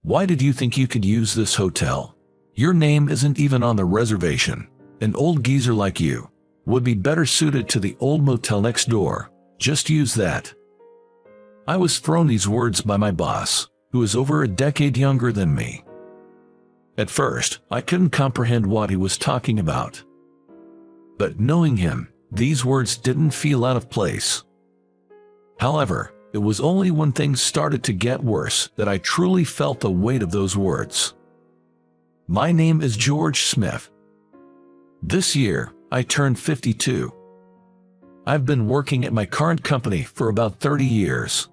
Why did you think you could use this hotel? Your name isn't even on the reservation. An old geezer like you would be better suited to the old motel next door. Just use that." I was thrown these words by my boss, who is over a decade younger than me. At first, I couldn't comprehend what he was talking about. But knowing him, these words didn't feel out of place. However, it was only when things started to get worse that I truly felt the weight of those words. My name is George Smith. This year, I turned 52. I've been working at my current company for about 30 years.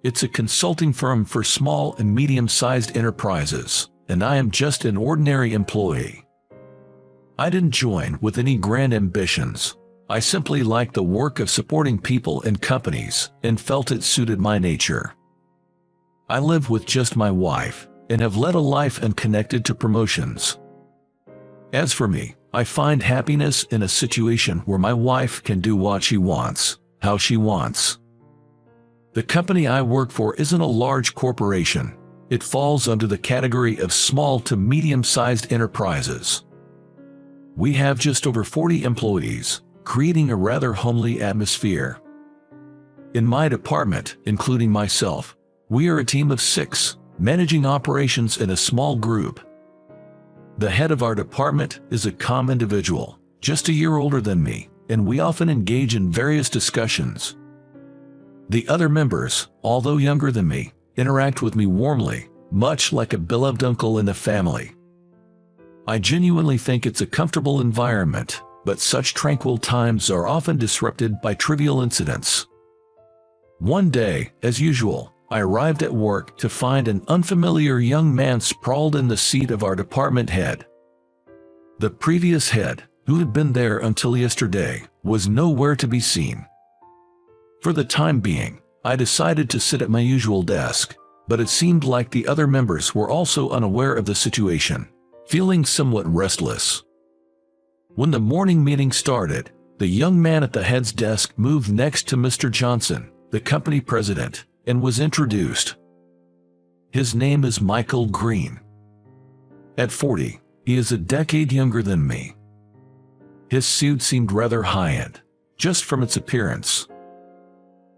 It's a consulting firm for small and medium-sized enterprises, and I am just an ordinary employee. I didn't join with any grand ambitions. I simply liked the work of supporting people and companies and felt it suited my nature. I live with just my wife and have led a life unconnected to promotions. As for me, I find happiness in a situation where my wife can do what she wants, how she wants. The company I work for isn't a large corporation. It falls under the category of small to medium-sized enterprises. We have just over 40 employees, creating a rather homely atmosphere. In my department, including myself, we are a team of 6, managing operations in a small group. The head of our department is a calm individual, just a year older than me, and we often engage in various discussions. The other members, although younger than me, interact with me warmly, much like a beloved uncle in the family. I genuinely think it's a comfortable environment, but such tranquil times are often disrupted by trivial incidents. One day, as usual, I arrived at work to find an unfamiliar young man sprawled in the seat of our department head. The previous head, who had been there until yesterday, was nowhere to be seen. For the time being, I decided to sit at my usual desk, but it seemed like the other members were also unaware of the situation, feeling somewhat restless. When the morning meeting started, the young man at the head's desk moved next to Mr. Johnson, the company president, and was introduced. His name is Michael Green. At 40, he is a decade younger than me. His suit seemed rather high-end, just from its appearance.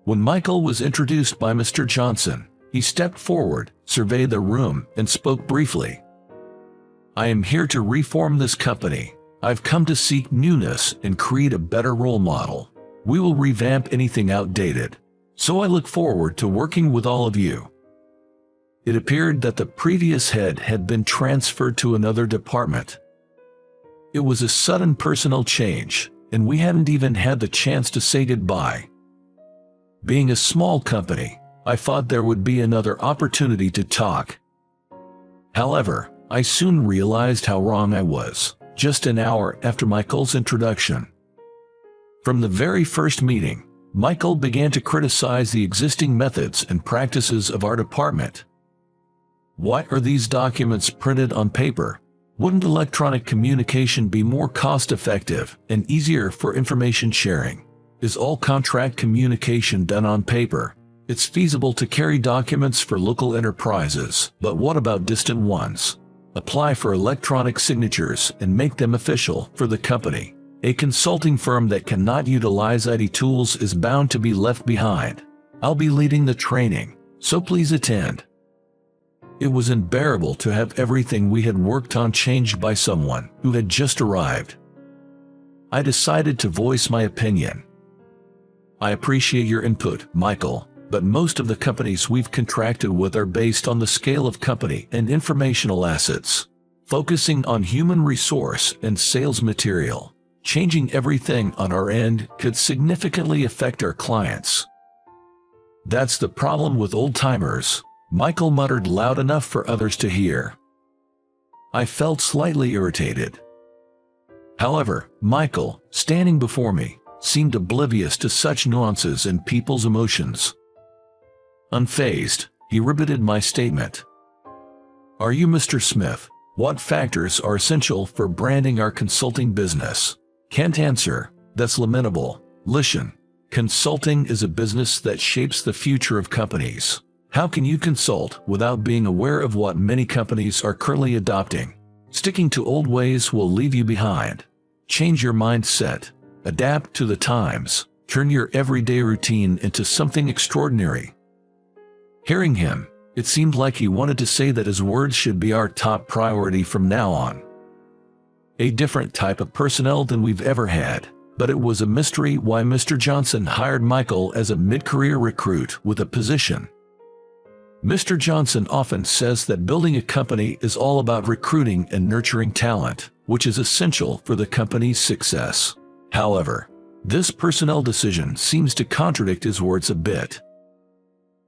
When Michael was introduced by Mr. Johnson, he stepped forward, surveyed the room, and spoke briefly. "I am here to reform this company. I've come to seek newness and create a better role model. We will revamp anything outdated. So I look forward to working with all of you." It appeared that the previous head had been transferred to another department. It was a sudden personal change, and we hadn't even had the chance to say goodbye. Being a small company, I thought there would be another opportunity to talk. However, I soon realized how wrong I was, just an hour after Michael's introduction. From the very first meeting, Michael began to criticize the existing methods and practices of our department. "Why are these documents printed on paper? Wouldn't electronic communication be more cost-effective and easier for information sharing? Is all contract communication done on paper? It's feasible to carry documents for local enterprises, but what about distant ones? Apply for electronic signatures and make them official for the company. A consulting firm that cannot utilize IT tools is bound to be left behind. I'll be leading the training, so please attend." It was unbearable to have everything we had worked on changed by someone who had just arrived. I decided to voice my opinion. "I appreciate your input, Michael, but most of the companies we've contracted with are based on the scale of company and informational assets. Focusing on human resource and sales material, changing everything on our end could significantly affect our clients." "That's the problem with old-timers," Michael muttered loud enough for others to hear. I felt slightly irritated. However, Michael, standing before me, seemed oblivious to such nuances in people's emotions. Unfazed, he repeated my statement. "Are you Mr. Smith? What factors are essential for branding our consulting business?" "Can't answer. That's lamentable. Listen, consulting is a business that shapes the future of companies. How can you consult without being aware of what many companies are currently adopting? Sticking to old ways will leave you behind. Change your mindset. Adapt to the times. Turn your everyday routine into something extraordinary. Hearing him, it seemed like he wanted to say that his words should be our top priority from now on. A different type of personnel than we've ever had, but it was a mystery why Mr. Johnson hired Michael as a mid-career recruit with a position. Mr. Johnson often says that building a company is all about recruiting and nurturing talent, which is essential for the company's success. However, this personnel decision seems to contradict his words a bit.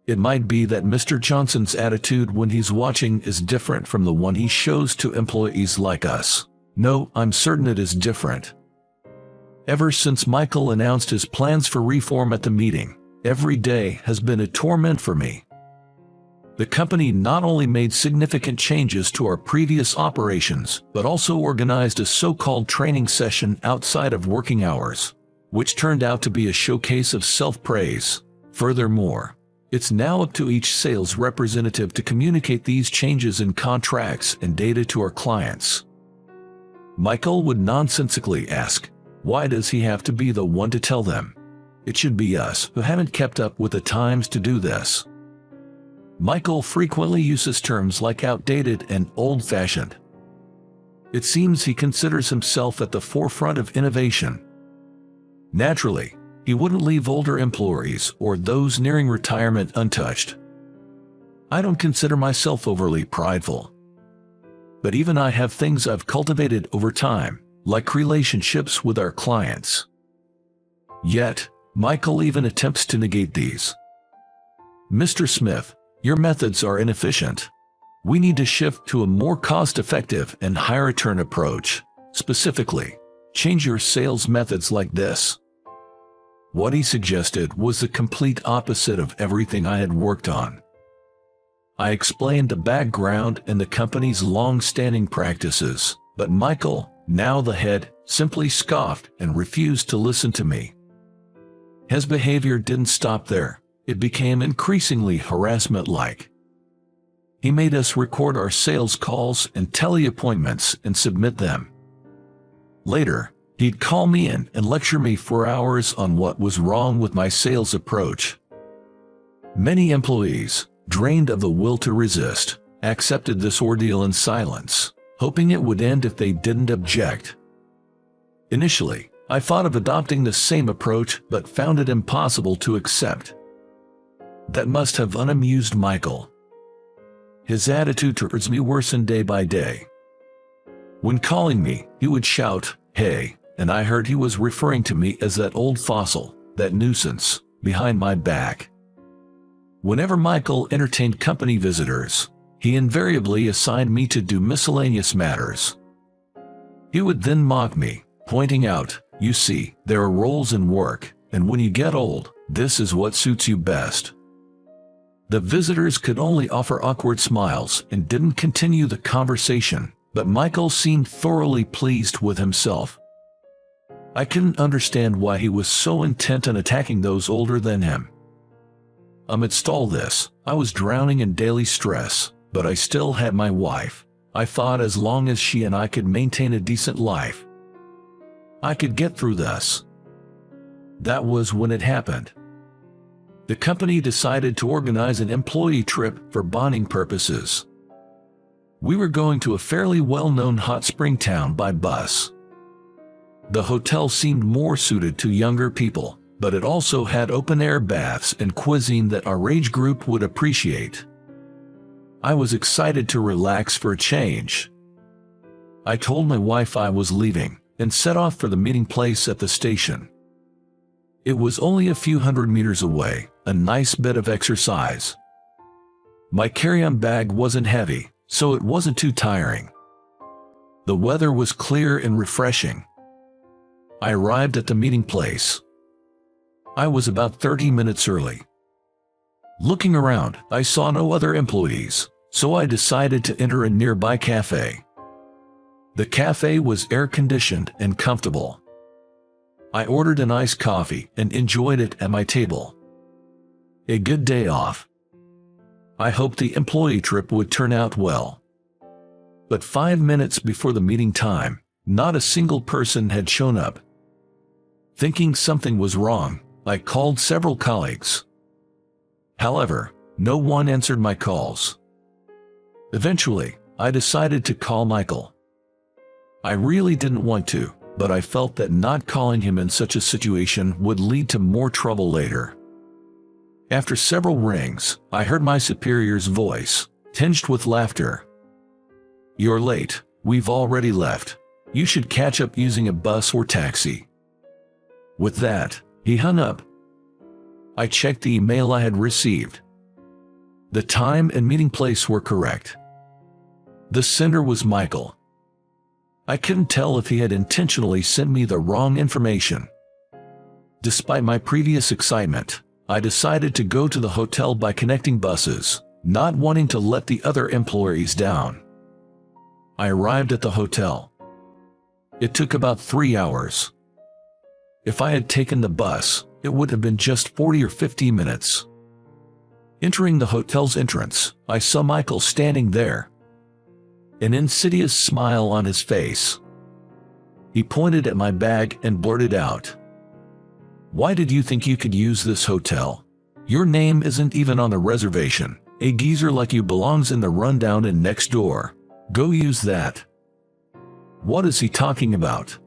It might be that Mr. Johnson's attitude when he's watching is different from the one he shows to employees like us. No, I'm certain it is different. Ever since Michael announced his plans for reform at the meeting, every day has been a torment for me. The company not only made significant changes to our previous operations, but also organized a so-called training session outside of working hours, which turned out to be a showcase of self-praise. Furthermore, it's now up to each sales representative to communicate these changes in contracts and data to our clients. Michael would nonsensically ask, why does he have to be the one to tell them? It should be us who haven't kept up with the times to do this. Michael frequently uses terms like outdated and old-fashioned. It seems he considers himself at the forefront of innovation. Naturally, he wouldn't leave older employees or those nearing retirement untouched. I don't consider myself overly prideful. But even I have things I've cultivated over time, like relationships with our clients. Yet, Michael even attempts to negate these. Mr. Smith, your methods are inefficient. We need to shift to a more cost-effective and high-return approach. Specifically, change your sales methods like this. What he suggested was the complete opposite of everything I had worked on. I explained the background and the company's long-standing practices, but Michael, now the head, simply scoffed and refused to listen to me. His behavior didn't stop there. It became increasingly harassment-like. He made us record our sales calls and tele-appointments and submit them. Later, he'd call me in and lecture me for hours on what was wrong with my sales approach. Many employees, drained of the will to resist, accepted this ordeal in silence, hoping it would end if they didn't object. Initially, I thought of adopting the same approach but found it impossible to accept. That must have unamused Michael. His attitude towards me worsened day by day. When calling me, he would shout, "Hey," and I heard he was referring to me as that old fossil, that nuisance, behind my back. Whenever Michael entertained company visitors, he invariably assigned me to do miscellaneous matters. He would then mock me, pointing out, "You see, there are roles in work, and when you get old, this is what suits you best." The visitors could only offer awkward smiles and didn't continue the conversation, but Michael seemed thoroughly pleased with himself. I couldn't understand why he was so intent on attacking those older than him. Amidst all this, I was drowning in daily stress, but I still had my wife. I thought as long as she and I could maintain a decent life, I could get through this. That was when it happened. The company decided to organize an employee trip for bonding purposes. We were going to a fairly well-known hot spring town by bus. The hotel seemed more suited to younger people, but it also had open-air baths and cuisine that our age group would appreciate. I was excited to relax for a change. I told my wife I was leaving and set off for the meeting place at the station. It was only a few hundred meters away, a nice bit of exercise. My carry-on bag wasn't heavy, so it wasn't too tiring. The weather was clear and refreshing. I arrived at the meeting place. I was about 30 minutes early. Looking around, I saw no other employees, so I decided to enter a nearby cafe. The cafe was air-conditioned and comfortable. I ordered an iced coffee and enjoyed it at my table. A good day off. I hoped the employee trip would turn out well. But 5 minutes before the meeting time, not a single person had shown up. Thinking something was wrong, I called several colleagues. However, no one answered my calls. Eventually, I decided to call Michael. I really didn't want to, but I felt that not calling him in such a situation would lead to more trouble later. After several rings, I heard my superior's voice, tinged with laughter. "You're late. We've already left. You should catch up using a bus or taxi." With that, he hung up. I checked the email I had received. The time and meeting place were correct. The sender was Michael. I couldn't tell if he had intentionally sent me the wrong information. Despite my previous excitement, I decided to go to the hotel by connecting buses, not wanting to let the other employees down. I arrived at the hotel. It took about 3 hours. If I had taken the bus, it would have been just 40 or 50 minutes. Entering the hotel's entrance, I saw Michael standing there, an insidious smile on his face. He pointed at my bag and blurted out, "Why did you think you could use this hotel? Your name isn't even on the reservation. A geezer like you belongs in the rundown and next door. Go use that." What is he talking about?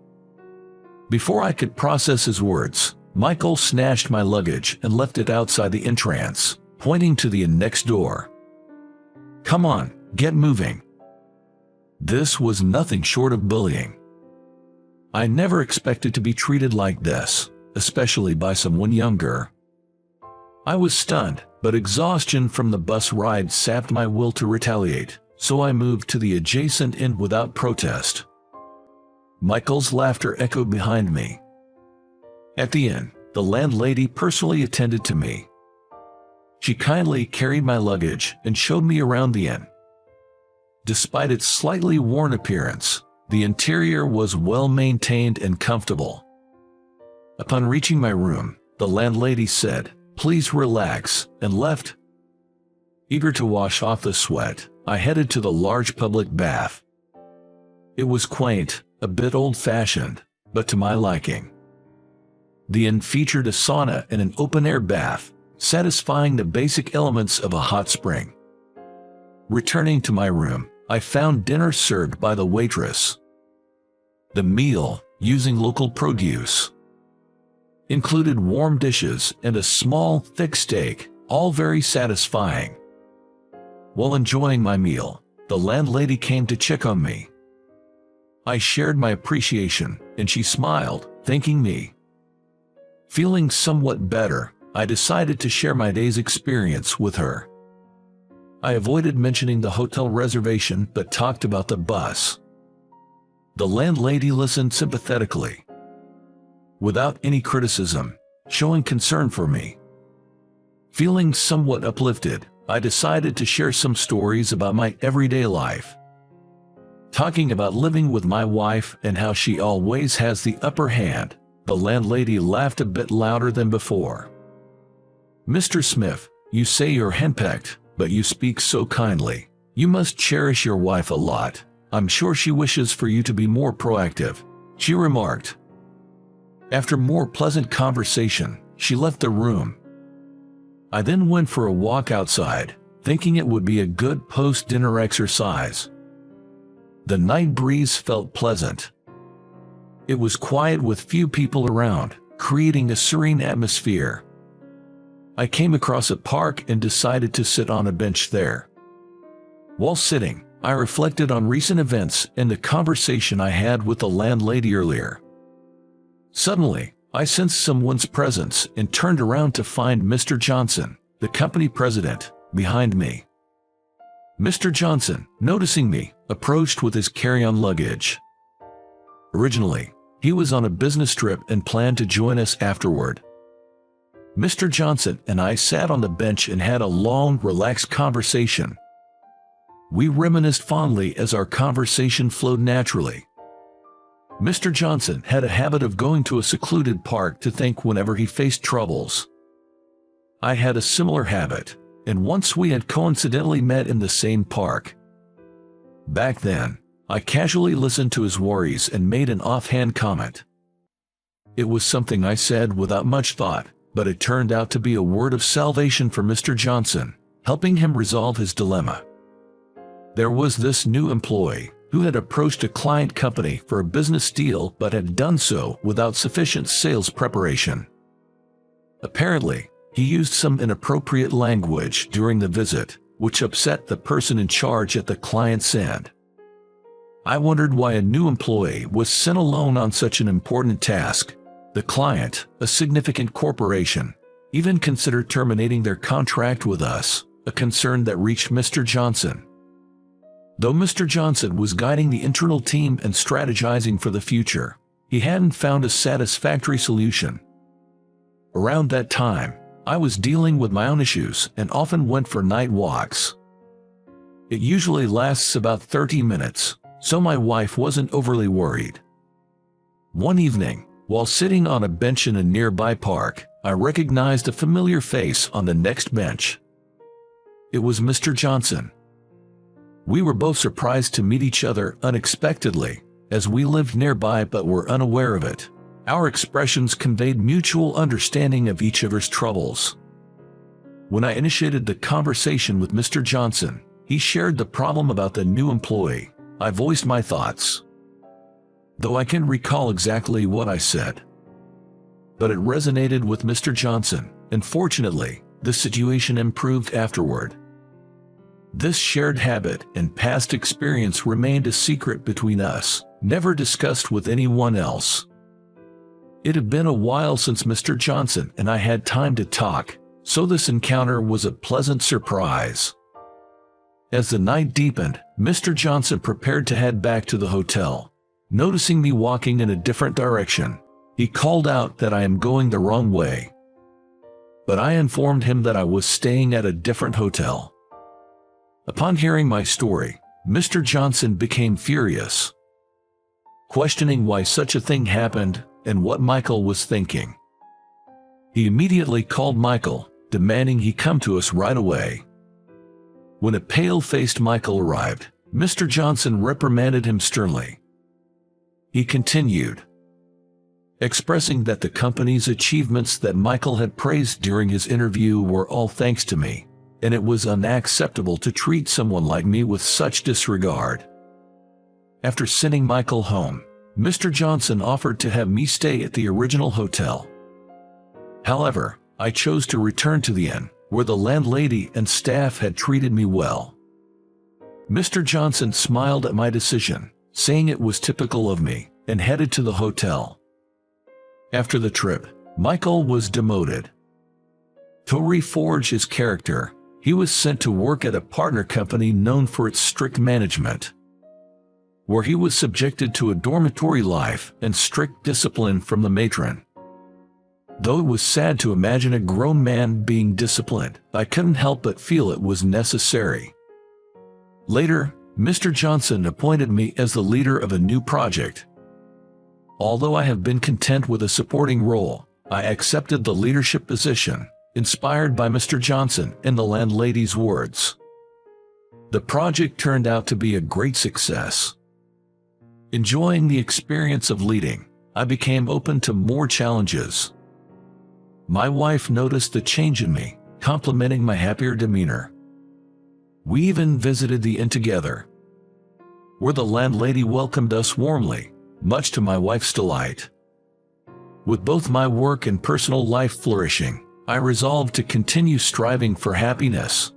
Before I could process his words, Michael snatched my luggage and left it outside the entrance, pointing to the next door. "Come on, get moving." This was nothing short of bullying. I never expected to be treated like this, especially by someone younger. I was stunned, but exhaustion from the bus ride sapped my will to retaliate, so I moved to the adjacent end without protest. Michael's laughter echoed behind me. At the inn, the landlady personally attended to me. She kindly carried my luggage and showed me around the inn. Despite its slightly worn appearance, the interior was well maintained and comfortable. Upon reaching my room, the landlady said, "Please relax," and left. Eager to wash off the sweat, I headed to the large public bath. It was quaint, a bit old-fashioned, but to my liking. The inn featured a sauna and an open-air bath, satisfying the basic elements of a hot spring. Returning to my room, I found dinner served by the waitress. The meal, using local produce, included warm dishes and a small, thick steak, all very satisfying. While enjoying my meal, the landlady came to check on me. I shared my appreciation, and she smiled, thanking me. Feeling somewhat better, I decided to share my day's experience with her. I avoided mentioning the hotel reservation but talked about the bus. The landlady listened sympathetically, without any criticism, showing concern for me. Feeling somewhat uplifted, I decided to share some stories about my everyday life. Talking about living with my wife and how she always has the upper hand, the landlady laughed a bit louder than before. "Mr. Smith, you say you're henpecked, but you speak so kindly. You must cherish your wife a lot. I'm sure she wishes for you to be more proactive," she remarked. After more pleasant conversation, she left the room. I then went for a walk outside, thinking it would be a good post-dinner exercise. The night breeze felt pleasant. It was quiet with few people around, creating a serene atmosphere. I came across a park and decided to sit on a bench there. While sitting, I reflected on recent events and the conversation I had with the landlady earlier. Suddenly, I sensed someone's presence and turned around to find Mr. Johnson, the company president, behind me. Mr. Johnson, noticing me, approached with his carry-on luggage. Originally, he was on a business trip and planned to join us afterward. Mr. Johnson and I sat on the bench and had a long, relaxed conversation. We reminisced fondly as our conversation flowed naturally. Mr. Johnson had a habit of going to a secluded park to think whenever he faced troubles. I had a similar habit, and once we had coincidentally met in the same park. Back then, I casually listened to his worries and made an offhand comment. It was something I said without much thought, but it turned out to be a word of salvation for Mr. Johnson, helping him resolve his dilemma. There was this new employee who had approached a client company for a business deal but had done so without sufficient sales preparation. Apparently, he used some inappropriate language during the visit, which upset the person in charge at the client's end. I wondered why a new employee was sent alone on such an important task. The client, a significant corporation, even considered terminating their contract with us, a concern that reached Mr. Johnson. Though Mr. Johnson was guiding the internal team and strategizing for the future, he hadn't found a satisfactory solution. Around that time, I was dealing with my own issues and often went for night walks. It usually lasts about 30 minutes, so my wife wasn't overly worried. One evening, while sitting on a bench in a nearby park, I recognized a familiar face on the next bench. It was Mr. Johnson. We were both surprised to meet each other unexpectedly, as we lived nearby but were unaware of it. Our expressions conveyed mutual understanding of each other's troubles. When I initiated the conversation with Mr. Johnson, he shared the problem about the new employee. I voiced my thoughts, though I can't recall exactly what I said. But it resonated with Mr. Johnson, and fortunately, the situation improved afterward. This shared habit and past experience remained a secret between us, never discussed with anyone else. It had been a while since Mr. Johnson and I had time to talk, so this encounter was a pleasant surprise. As the night deepened, Mr. Johnson prepared to head back to the hotel. Noticing me walking in a different direction, he called out that I am going the wrong way. But I informed him that I was staying at a different hotel. Upon hearing my story, Mr. Johnson became furious, questioning why such a thing happened and what Michael was thinking. He immediately called Michael, demanding he come to us right away. When a pale-faced Michael arrived, Mr. Johnson reprimanded him sternly. He continued, expressing that the company's achievements that Michael had praised during his interview were all thanks to me, and it was unacceptable to treat someone like me with such disregard. After sending Michael home, Mr. Johnson offered to have me stay at the original hotel. However, I chose to return to the inn, where the landlady and staff had treated me well. Mr. Johnson smiled at my decision, saying it was typical of me, and headed to the hotel. After the trip, Michael was demoted. To reforge his character, he was sent to work at a partner company known for its strict management, where he was subjected to a dormitory life and strict discipline from the matron. Though it was sad to imagine a grown man being disciplined, I couldn't help but feel it was necessary. Later, Mr. Johnson appointed me as the leader of a new project. Although I have been content with a supporting role, I accepted the leadership position, inspired by Mr. Johnson and the landlady's words. The project turned out to be a great success. Enjoying the experience of leading, I became open to more challenges. My wife noticed the change in me, complimenting my happier demeanor. We even visited the inn together, where the landlady welcomed us warmly, much to my wife's delight. With both my work and personal life flourishing, I resolved to continue striving for happiness.